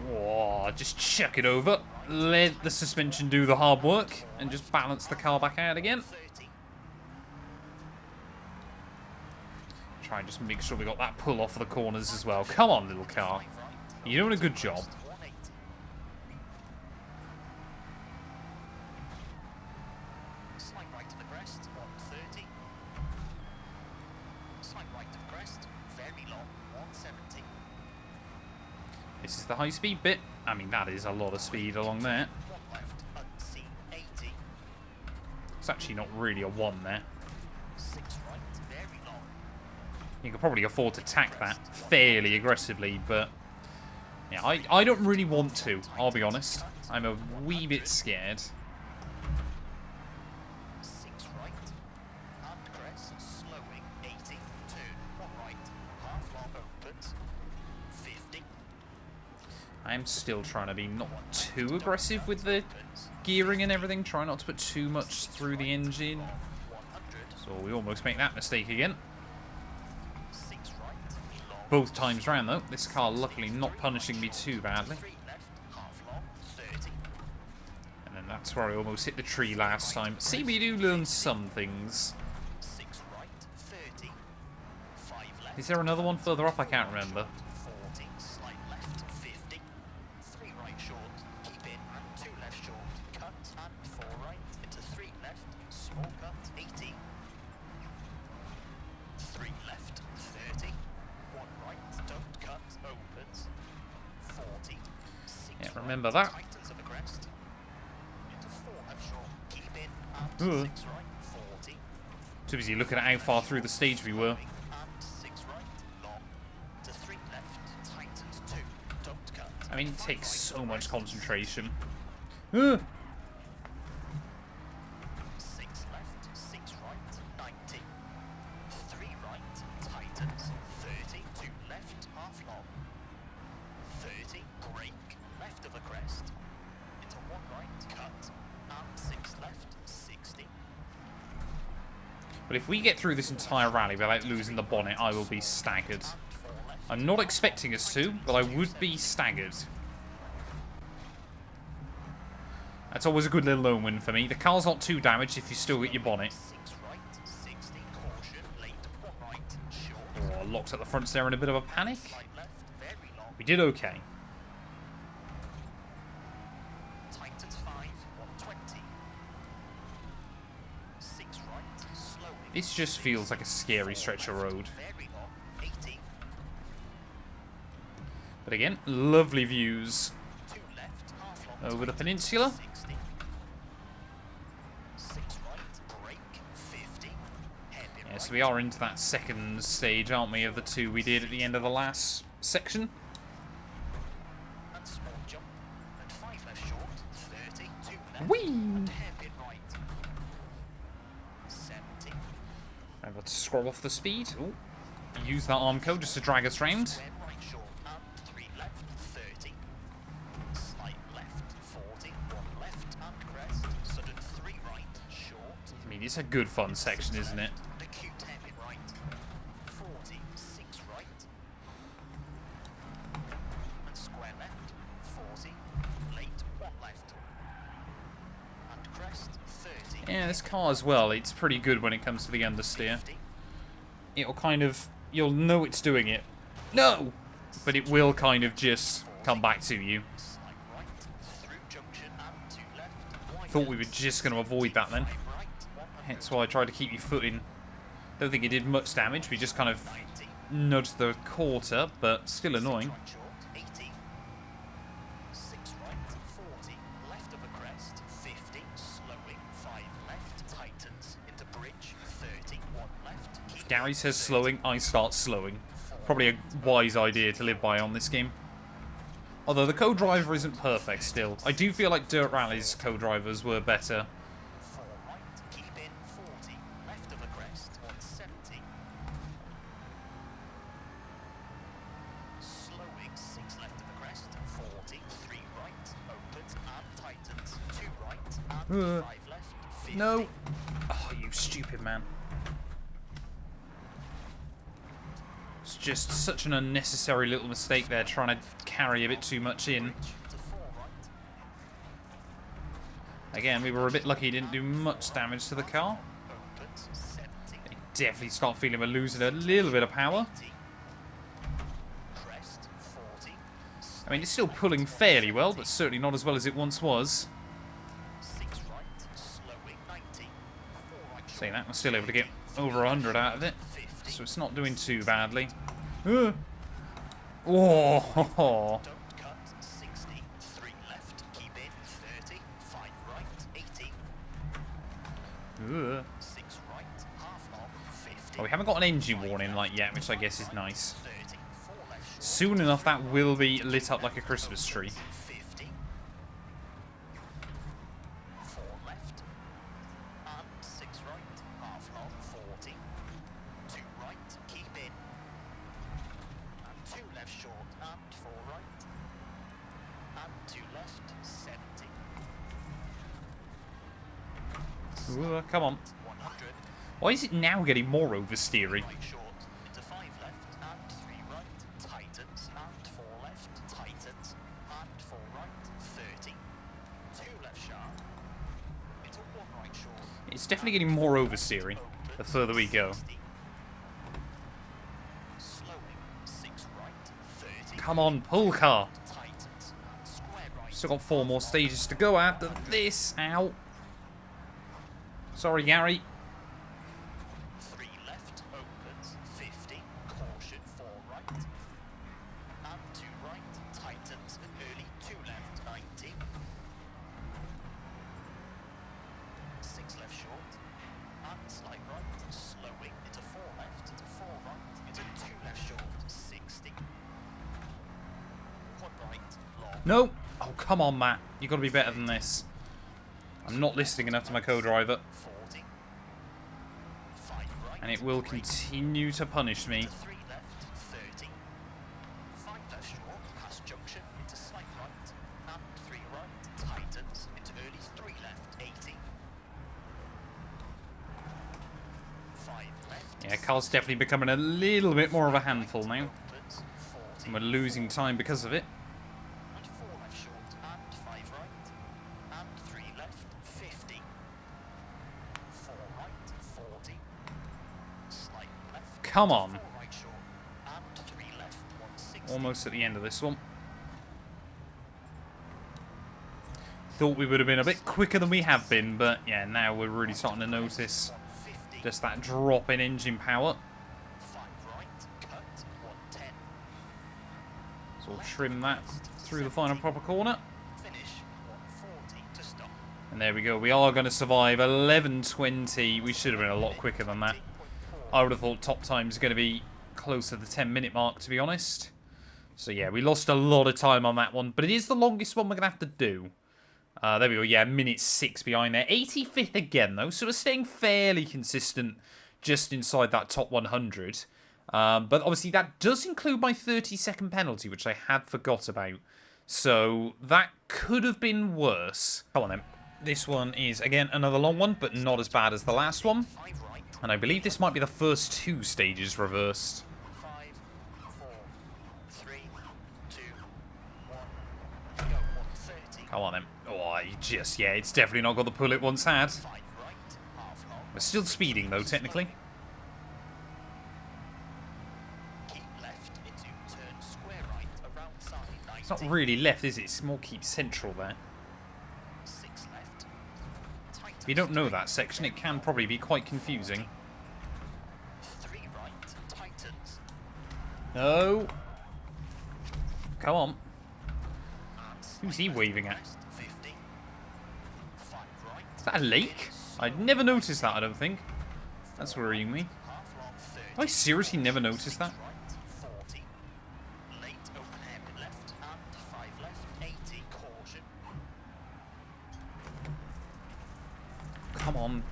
Whoa, just chuck it over. Let the suspension do the hard work and just balance the car back out again. 30. Try and just make sure we got that pull off of the corners as well. Come on, little car. You're doing a good job. 180. Slight right of the crest, 130. Slight right of crest, very long, 170. This is the high speed bit. I mean, that is a lot of speed along there. 1 left, unseen, 80. It's actually not really a 1 there. 6 right, very long. You could probably afford to tack that fairly aggressively, but yeah, I don't really want to, I'll be honest. I'm a wee bit scared. 6 right, and crest, slowing, 80. Turn, 1 right, half long opens, 50. I'm still trying to be not too aggressive with the gearing and everything. Try not to put too much through the engine. 100. So we almost make that mistake again. 6 right, long. Both times round though. This car luckily not punishing me too badly. 3 left, half long, 30. And then that's where I almost hit the tree last time. See, we do learn some things. 6 right, 30. 5 left. Is there another one further up? I can't remember. 40, slight left, 50. 3 right short, keep in, and 2 left short, cut, and 4 right, into 3 left, small cut, 80. 3 left, 30. 1 right, don't cut, opens, 40. 6 Yeah, right, remember that. tightens of the crest, into 4 left short, keep in, Ooh. and 6 right, 40. Too busy looking at how far through the stage we were. And 6 right, long, to 3 left, tightens 2, don't cut. I mean, it takes so much concentration. 6 left, 6 right, 90. 3 right, tightens, 30, 2 left, half long. 30, brake, left of the crest. Into 1 right, cut, and 6 left, 60. But if we get through this entire rally without losing the bonnet, I will be staggered. And 4 left, I'm not expecting us to, but I would be staggered. That's always a good little lone win for me. The car's not too damaged if you still get your bonnet. 6 right, 60, caution, late, 1 right, short. Oh, locked at the front there in a bit of a panic. Slight left, very long. We did okay. Tightens 5, 120. 6 right, slowing. This just feels like a scary stretch of road. Very long, 80. But again, lovely views 2 left, half long. over the peninsula. 60. 6 right, brake, 50. Hairpin Yeah, right. so we are into that second stage, aren't we, of the two we did at the end of the last section. And small jump. And 5 left short, 30. 2 left. Whee! And hairpin right. 70. I'm about to scroll off the speed. Ooh. Use that arm code just to drag us round. Square right short and 3 left, 30. Slight left, 40. 1 left and crest. Sudden 3 right, short. I mean, it's a good fun section, isn't it? And acute hairpin right. 40, 6 right. And square left, 40. Late, 1 left. And crest, 30. Yeah, this car as well, it's pretty good when it comes to the understeer. 50. It'll kind of, you'll know it's doing it. No! But it will kind of just come back to you. Slight right, through junction and 2 left. Thought we were just going to avoid that then. 5 right, 100. Hence why I tried to keep you footing. Don't think it did much damage, we just kind of 90. nudged the quarter, but still annoying. Right short, 80. 6 right, 40. Left of a crest, 50. Slowing, 5 left. Tightens into bridge, 30. 1 left. Keep Gary it, says 30. slowing, I start slowing. Probably a wise idea to live by on this game. Although the co-driver isn't perfect still. I do feel like Dirt Rally's co-drivers were better. 4 right, keep in, 40. Left of a crest, 170. Slowing, 6 left of a crest, 40. 3 right, opens and tightens. 2 right and 5 left, 50. No! Oh, you stupid man. It's just such an unnecessary little mistake there, trying to carry a bit too much in. To 4 right, Again, we were a bit lucky he didn't do much damage to the car. opens, 70. You definitely start feeling we're losing a little bit of power. 80. Crest, 40. I mean, it's still pulling fairly well, but certainly not as well as it once was. 6 right, slowing, 90. 4 right short, Saying that, we're still able to get over 100 out of it. 50. So it's not doing too badly. Oh, Don't cut, 60. 3 left, keep in, 30. 5 right, 80. 6 right, half long, 50. Oh, we haven't got an engine warning light yet, which I guess is nice. 30. 4 left short, Soon enough, that will be lit up like a Christmas tree. 50. 4 left. And 6 right, half long, 40. 2 right, keep in. And 2 left short, and 4 right. And 2 left, 70. Ooh, come on. 100. Why is it now getting more oversteery? Right short, into 5 left, and 3 right. Tightens, and 4 left. Tightens, and 4 right, 30. 2 left sharp. Into 1 right short. It's definitely getting more oversteery the further we go. 60. Slowing, 6 right, 30. Come on, pull car. Tightens, and square right. Still got 4 more stages to go after this. Ow. Sorry, Gary. 3 left, opens, 50. Caution, 4 right. And 2 right, tightens, and early 2 left, 90. 6 left short. And slight right, slowing into 4 left, into 4 right, into 2 left short, 60. 1 right, long. No. Oh, come on, Matt. You've got to be better than this. I'm not listening enough to my co-driver, 40. 5 right. and it will brake, continue to punish me. into 3 left, 30. 5 left short, past junction, into slight right. And 3 right, tightens, into early 3 left, 80. 5 left. Yeah, car's definitely becoming a little bit more of a handful now. Opens, 40. And we're losing time because of it. And 4 left short, and 5 right. And 3 Come on. 4 right short, and 3 left, 160. Almost at the end of this one. Thought we would have been a bit quicker than we have been, but yeah, now we're really starting to notice 150. just that drop in engine power. 5 right, cut, 110. So we'll trim that through the final proper corner. Finish, 140 to stop. And there we go. We are going to survive 11:20. We should have been a lot quicker than that. I would have thought top time is going to be close to the 10-minute mark, to be honest. So yeah, we lost a lot of time on that one. But it is the longest one we're going to have to do. There we go. Yeah, minute 6 behind there. 85th again, though. So we're staying fairly consistent just inside that top 100. But obviously that does include my 30-second penalty, which I had forgot about. So that could have been worse. Come on then. This one is, again, another long one, but not as bad as the last one. 5 right, And I believe this might be the first 2 stages reversed. 5, 4, 3, 2, 1. Go, 130. Come on then. Oh, yeah, it's definitely not got the pull it once had. 5 right, half long. We're still speeding, though, technically. Keep left into turn square right, around side 90. It's not really left, is it? It's more keep central there. 6 left. Tight. If you don't know that section, it can probably be quite confusing. 3 right, tightens. No. Come on. And Who's he waving at? 50. 5 right. Is that a lake? I'd never noticed that, I don't think. That's worrying me. Half long 30. I seriously never noticed that. Right, 40. Late open hairpin left and 5 left, 80. Caution. Come on.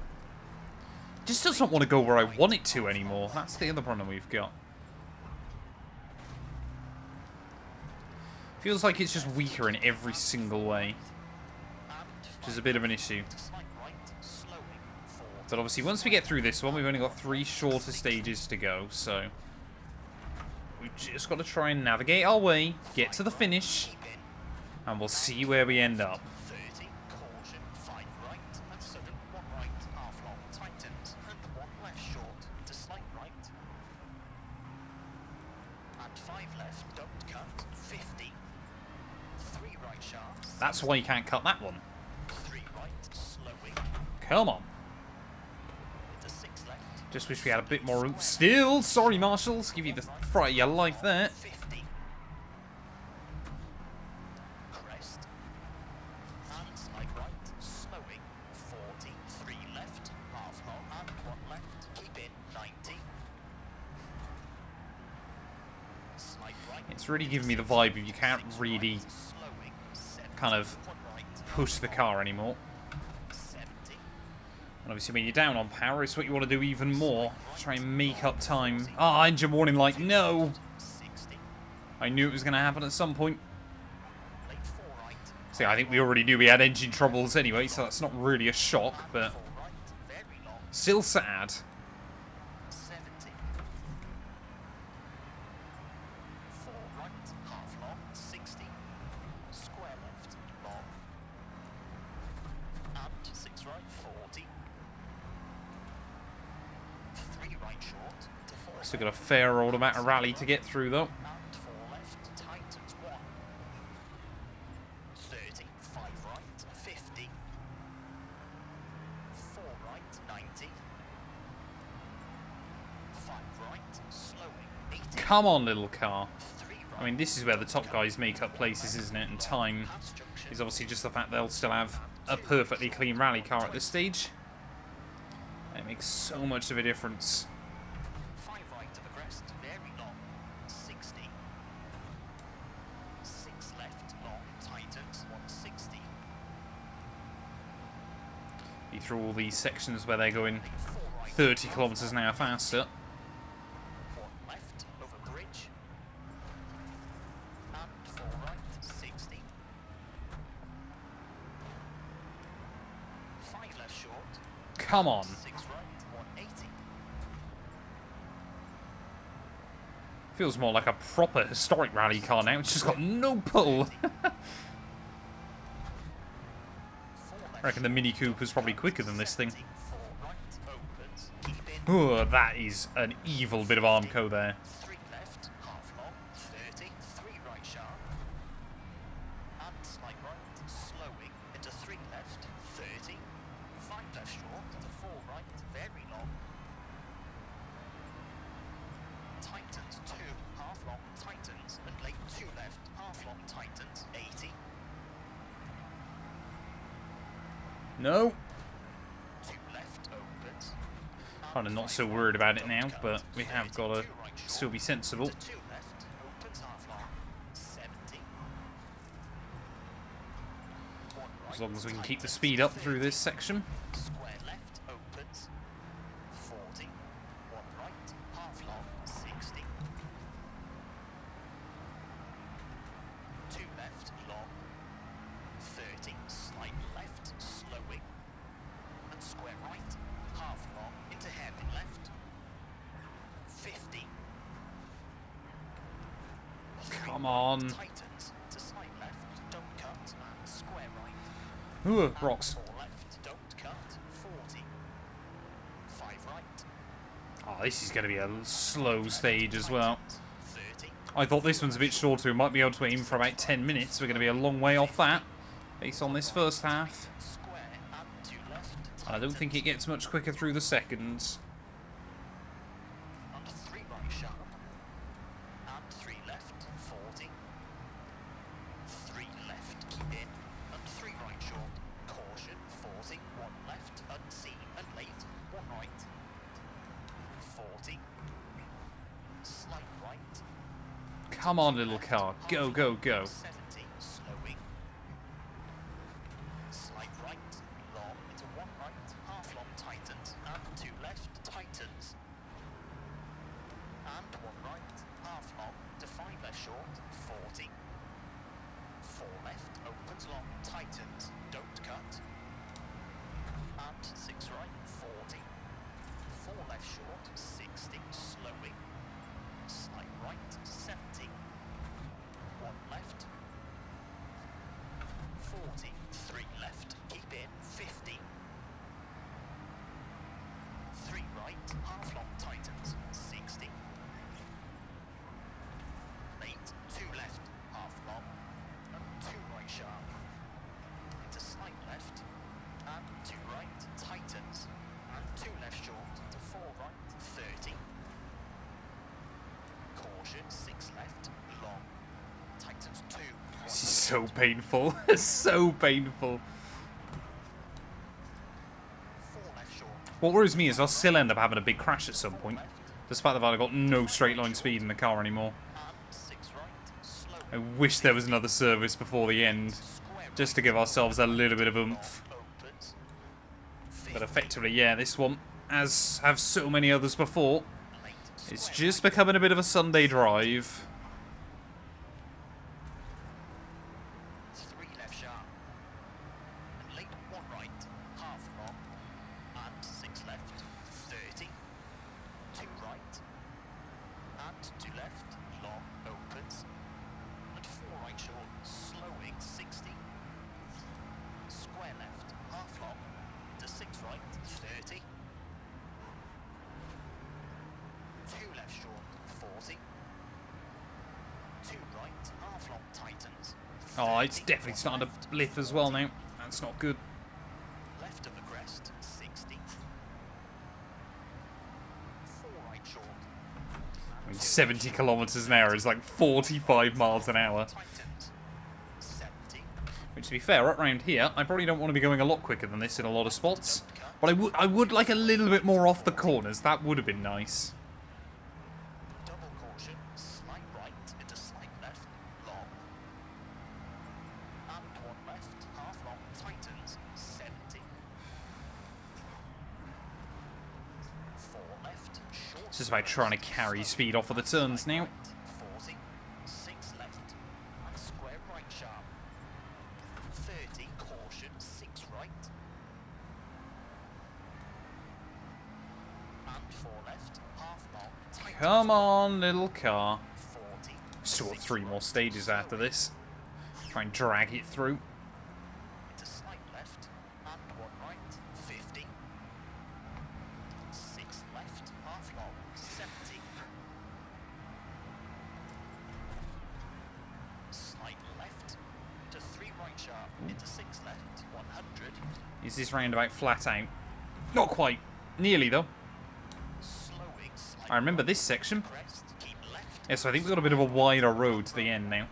Just doesn't want to go where I want it to anymore. That's the other problem we've got. Feels like it's just weaker in every single way, which is a bit of an issue. Slight right, slowing 40. But obviously, once we get through this one, we've only got 3 shorter stages to go, so we've just got to try and navigate our way, get to the finish, Keep in. and we'll see where we end up. 30. Caution. 5 right and sudden 1 right, half long tightens and 1 left short to slight right. And 5 left, don't cut. 50. 3 right sharp. That's why you can't cut that one. 3 right, slowing Come on. into 6 left. Just wish we had a bit more room. Still, sorry, marshals. Give you the fright of your life there. 50. Crest. And slight right, slowing 40. 3 left, half long and 1 left. Keep in 90. Slight right. It's really giving me the vibe of you can't really Slowing 70. kind of 1 right, push the car anymore. 70. And obviously when you're down on power, it's what you want to do even more. Try and make up time. Ah, engine warning light, no! 60. I knew it was going to happen at some point. Late 4 right. See, I think we already knew we had engine troubles anyway, so that's not really a shock, but 4 right, very long. still sad. 70. 4 right, half long, 60. Square left, long. And 6 right, 40. 3 right short to 4 Still got a fair old amount of rally to get through, though. and 4 left, tightens 1. 30, 5 right, 50. 4 right, 90. 5 right, slowing, 80. Come on, little car. 3 right, I mean, this is where the top guys make up places, isn't it? And time pass junction. is obviously just the fact they'll still have a perfectly clean rally car at this stage. It makes so much of a difference. 5 right to the crest, very long, 60. 6 left, long, tightens, 160. Be through all these sections where they're going 4 right, 30 kilometers an hour faster. 1 left, over bridge. And 4 right, 60. 5 left short, Come on. 6 right, 180. Feels more like a proper historic rally car now. It's just got no pull. 4 I reckon the Mini Cooper's probably quicker than this thing. 4 right, opens, keep in Ooh, that is an evil bit of Armco there. 3 left, half long, 30, 3 right sharp, and slight right, slowing into 3 left, 30, 5 left short, to 4 right, very long, tightens 2, half long, tightens, and late 2 left, half long, tightens, 80, No. 2 left, opens, Kind of not so worried about it now, but we have got to still be sensible. 2 left, opens half long, 70, 1 right, As long as we can keep the speed up through this section. square left, opens, 40, 1 right, half long, 60, 2 left, long, 30, slight left, slowing, and square right, half long, into hairpin left, 50, Come on. tightens, to slight left, don't cut, and square right, Ooh, rocks. 4 left, don't cut, 40, 5 right, Oh, this is going to be a slow stage as well. 30, I thought this one's a bit shorter. We might be able to aim for about 10 minutes. We're going to be a long way off that, based on this first half. square, and 2 left, I don't think it gets much quicker through the seconds. and 3 right sharp, and 3 left, 40, 3 left, keep in, and 3 right short, caution, 40, 1 left, unseen, and late, 1 right, 40, slight right, Come on, little car. Go, go, go. 70, slowing, slight right, long, into 1 right, half long, tightens, and 2 left, tightens, and 1 right, half long, to 5 left short, 40, 4 left, opens long, tightens, don't cut, and 6 right, 40, 4 left short, 60, slowing, slight right, 70, 1 left, 40, 3 left, keep in, 50, 3 right, half long, tightens, 60, late, 2 left, half long, and 2 right sharp, into slight left, and 2 right, tightens, and 2 left short, to 4 right, 30, caution, 6 left, long, tightens 2, This is so painful. So painful. 4 left short, What worries me is I'll still end up having a big crash at some point, despite the fact I've got no straight line speed in the car anymore. and 6 right, slow, I wish there was another service before the end, square just to give ourselves a little bit of oomph. opens, But effectively, yeah, this one, as have so many others before, late, it's square just becoming a bit of a Sunday drive. 3 left sharp, and late 1 right, half long, and 6 left, 30, 2 right, and 2 left, long, opens, and 4 right short, slowing, 60, square left, half long, to 6 right, 30, 2 left short, 40, 2 right, half long, tightens, Oh, it's 30, definitely 1 starting left, to blip as well now. That's not good. left of the crest, 60, 4 right short, I mean, 70 kilometers an hour is like 45 miles an hour. tightens, 70, Which, to be fair, up round here, I probably don't want to be going a lot quicker than this in a lot of spots. But I would like a little bit more off the corners. That would have been nice. double caution, slight right into slight left, long, and 1 left, half long, tightens, 70, 4 left, short, It's just about trying to carry speed off of the turns now. 40, 6 left, and square right sharp, 30, caution, 6 right, and 4 left, half long, tightens, Come on, little car. 40, Still got 6 3 more right, stages after this. Try and drag it through. into slight left, and 1 right, 50, 6 left, 6 left, 100. Is this roundabout flat out? Not quite. Nearly, though. Slowing, slight I remember right this section. crest, keep left. Yeah, so I think we've got a bit of a wider road to the end now.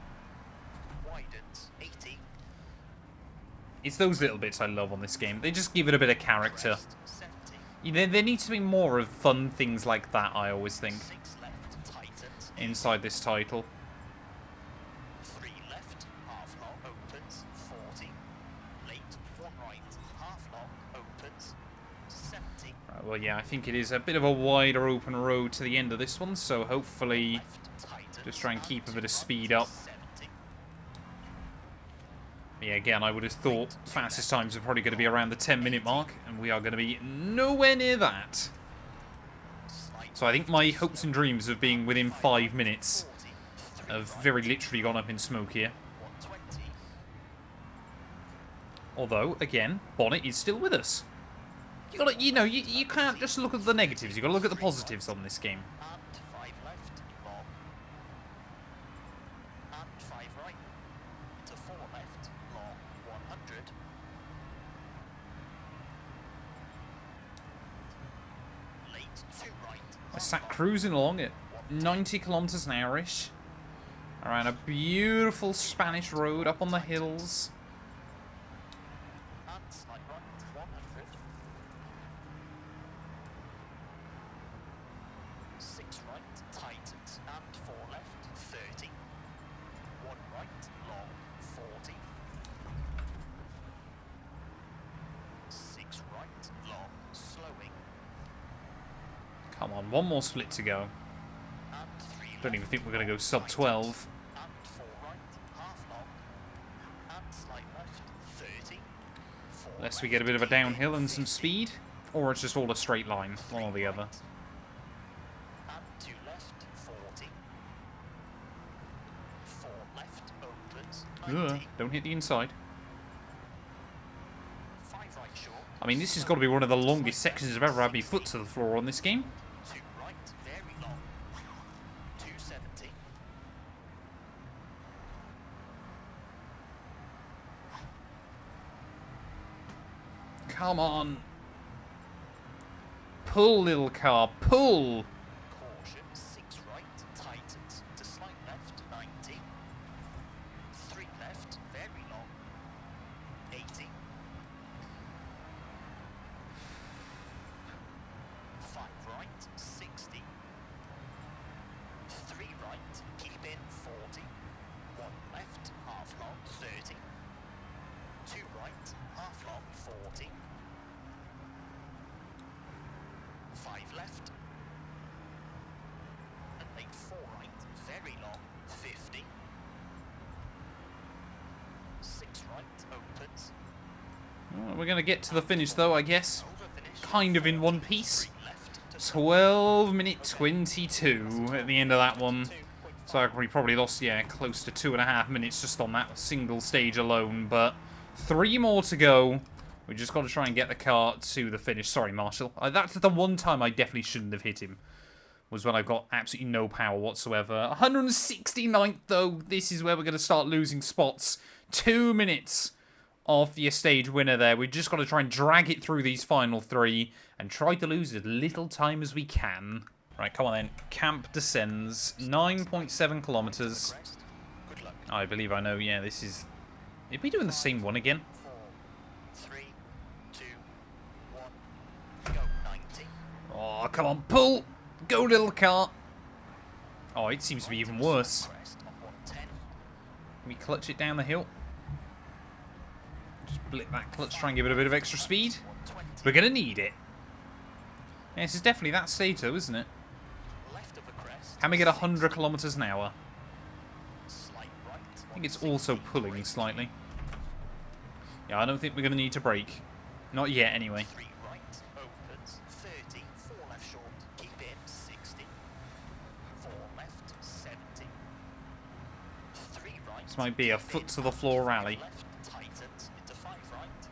Widens, 80. It's those little bits I love on this game. They just give it a bit of character. Crest, 70. There needs to be more of fun things like that, I always think, 6 left, tightens. inside this title. 3 left, half long, opens, 40. Late, 1 right, half long, opens, 70. Right, well, yeah, I think it is a bit of a wider open road to the end of this one, so hopefully Left, tightens. just try and keep a bit of Right, speed up. 70. Yeah, again, I would have thought fastest times are probably going to be around the 10-minute mark, and we are going to be nowhere near that. Slight So I think my hopes and dreams of being within 5 minutes 40. 3 have right, very literally gone up in smoke here. 120. Although, again, Bonnet is still with us. You gotta, you can't just look at the negatives. You got to look at the positives on this game. And 5 left, long. And 5 right. To 4 left, long, 100. Late, 2 right. I sat cruising along at 90 kilometers an hour-ish, around a beautiful Spanish road up on the hills. And slight right, 100. 6 right, tightens. And 4 left, 30. 1 right, long, 40. 6 right, long, slowing. Come on, one more split to go. And 3 Don't even left, think we're going to go long, sub 12. And 4 right, half long. And slight left, 30. 4 Unless we left, get a bit of a keep in, downhill and some 50. speed. Or it's just all a straight line, one or the other. And 2 left, 40. 4 left, opens, 90. Don't hit the inside. 5 right short. I mean, this has got to be one of the longest sections I've ever had my foot to the floor on this game. 2 right, very long. 270. Come on. Pull, little car, pull! Caution, 6 right, tightens. To slight left, 90. 3 left, very long. 80. 5 right, 60. 3 right, keep in, 40. 1 left, half long, 30. 2 right, half long, 40. 5 left. And make 4 right, very long, 50. 6 right, opens. Well, we're going to get to the finish, though, I guess. Over finish. Kind of in one piece. 3 left to 12 minute 22 at the end of that one. So we probably lost, yeah, close to 2.5 minutes just on that single stage alone. But 3 more to go. We just got to try and get the car to the finish. Sorry, Marshall. That's the one time I definitely shouldn't have hit him. Was when I've got absolutely no power whatsoever. 169th, though. This is where we're going to start losing spots. 2 minutes off your stage winner there. We've just got to try and drag it through these final 3 and try to lose as little time as we can. Right, come on then. Camp descends. 9.7 kilometers. crest. Good luck. I believe I know, yeah, this is... Are we doing the same one again? 4, 3, 2, 1. Go, 90. Oh, come on, pull! Go, little car! Oh, it seems to be even worse. Crest on 110. Can we clutch it down the hill? Just blip that clutch, try and give it a bit of extra speed. 120. We're going to need it. Yeah, this is definitely that stage, though, isn't it? Left of the crest. Can we get 100 kilometers an hour? Slight right. I think it's also pulling slightly. Yeah, I don't think we're going to need to brake. Not yet, anyway. 3 right, opens, 30, 4 left short, keep in, 60, 4 left, 70, 3 right. This might be a keep foot in, to the floor rally. left, tightens, into 5 right,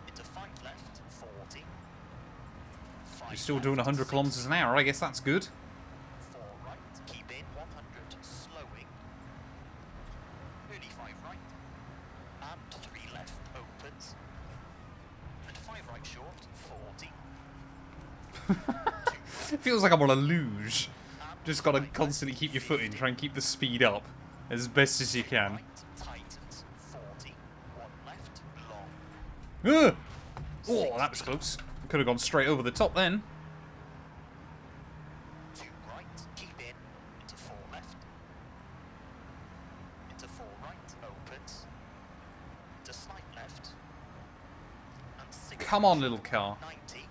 into 5 left, 40, 5 You're still left, doing 100 60, kilometers an hour, I guess that's good. 4 right, keep in, 100, slowing, 35 right, and It feels like I'm on a luge. Just gotta constantly keep your foot in, try and keep the speed up as best as you can. Tightens 40, 1 left, long. Ugh! Oh, that was close. Could have gone straight over the top then. 2 right, keep in, into 4 left. Into 4 right, opens. Into slight left. And 6 Come on, little car. 90.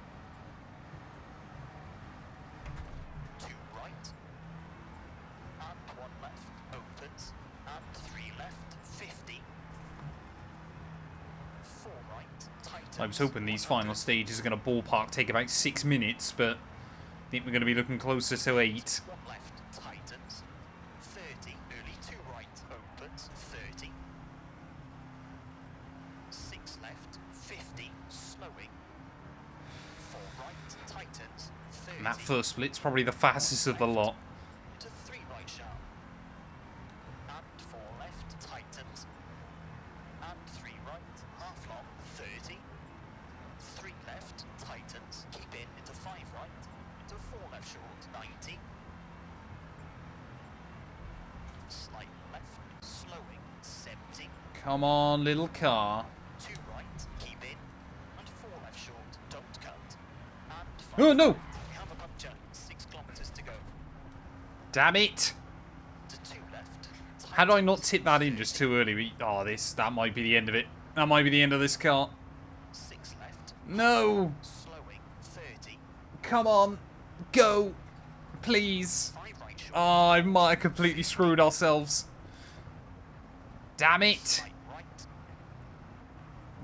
2 right. And 1 left, opens. And 3 left, 50. 4 right, tightens. I was hoping these final stages are going to ballpark take about 6 minutes, but I think we're going to be looking closer to 8. 1 left, tightens. 30, early 2 right, opens. 30. 6 left, 50, slowing. 4 right, tightens. 30. And that first split's probably the fastest of the lot. Into 3 right sharp. And 4 left, tightens. And 3 right, half long, 30. 3 left, tightens. Keep in, into 5 right. Into 4 left short, 90. Slight left, slowing, 70. Come on, little car. 2 right, keep in. And 4 left short, don't cut. And 5 Oh, no! right, we have a puncture, 6 kilometers to go. Damn it! To 2 left. How do I not tip that in just too early? Oh, that might be the end of it. That might be the end of this car. 6 left. No! Slowing, 30. Come on. Go. Please. 5 right short. Oh, I might have completely screwed ourselves. Damn it. Slight right.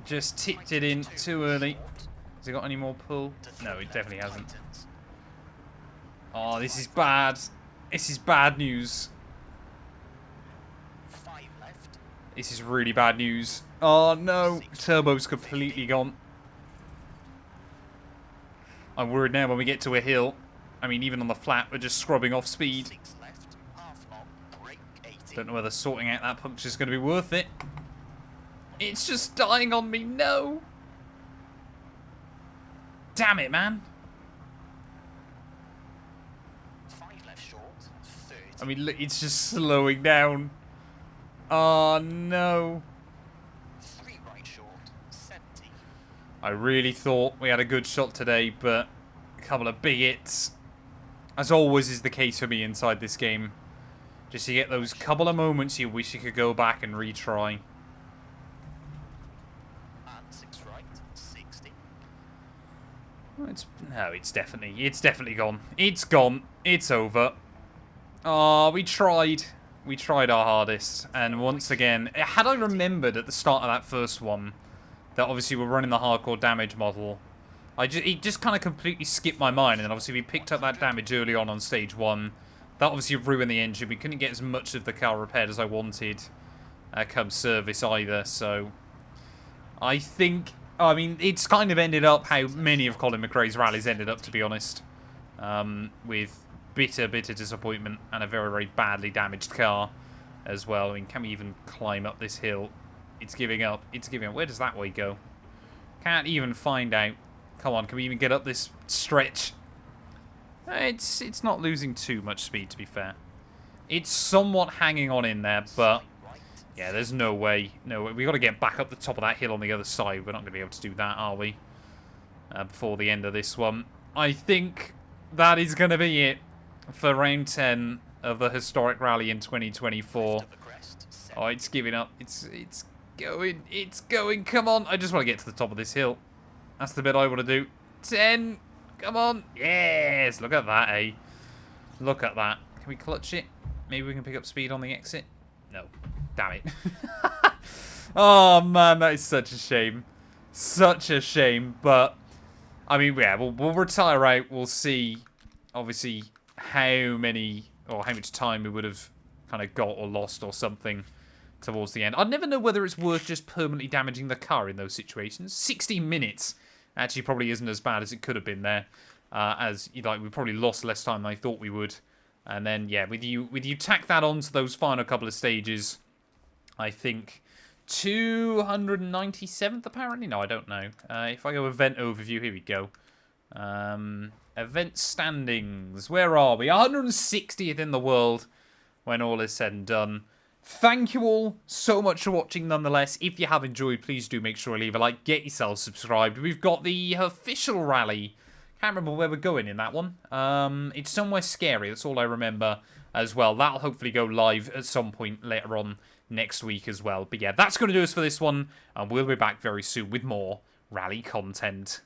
Just tipped it in too early. Has it got any more pull? No, it definitely hasn't. Tightens. Oh, this is bad. This is bad news. 5 left. This is really bad news. Oh, no. Turbo's completely gone. I'm worried now when we get to a hill. I mean, even on the flat, we're just scrubbing off speed. 6 left. Half long. Brake 80. Don't know whether sorting out that puncture is going to be worth it. It's just dying on me. No. Damn it, man. 5 left short. 30. I mean, look, it's just slowing down. Oh, no. 3 right short. 70. I really thought we had a good shot today, but a couple of big hits. As always is the case for me inside this game. Just to get those couple of moments you wish you could go back and retry. And 6 right. 60. It's definitely gone. It's gone. It's over. Oh, we tried. We tried our hardest. And once again, had I remembered at the start of that first one that obviously we're running the hardcore damage model, it just kind of completely skipped my mind. And then obviously we picked up that damage early on stage 1. That obviously ruined the engine. We couldn't get as much of the car repaired as I wanted come service either. So I think, I mean, it's kind of ended up how many of Colin McRae's rallies ended up, to be honest. With bitter disappointment and a very, very badly damaged car as well. I mean, can we even climb up this hill? It's giving up. It's giving up. Where does that way go? Can't even find out. Come on, can we even get up this stretch? It's not losing too much speed, to be fair. It's somewhat hanging on in there, but yeah, there's no way. No way. We've got to get back up the top of that hill on the other side. We're not going to be able to do that, are we? Before the end of this one. I think that is going to be it for round 10 of the historic rally in 2024. Oh, it's giving up. It's going. It's going. Come on. I just want to get to the top of this hill. That's the bit I want to do. 10. Come on. Yes. Look at that, eh? Look at that. Can we clutch it? Maybe we can pick up speed on the exit? No. Damn it. Oh, man. That is such a shame. Such a shame. But, I mean, yeah, we'll retire out. We'll see, obviously, how much time we would have kind of got or lost or something towards the end. I'd never know whether it's worth just permanently damaging the car in those situations. 16 minutes actually probably isn't as bad as it could have been there. We probably lost less time than I thought we would. And then, yeah, with you tack that on to those final couple of stages, I think 297th apparently? No, I don't know. If I go event overview, here we go. Event standings. Where are we? 160th in the world when all is said and done. Thank you all so much for watching nonetheless. If you have enjoyed, please do make sure to leave a like. Get yourself subscribed. We've got the official rally. Can't remember where we're going in that one. It's somewhere scary. That's all I remember as well. That'll hopefully go live at some point later on next week as well. But yeah, that's going to do us for this one. And we'll be back very soon with more rally content.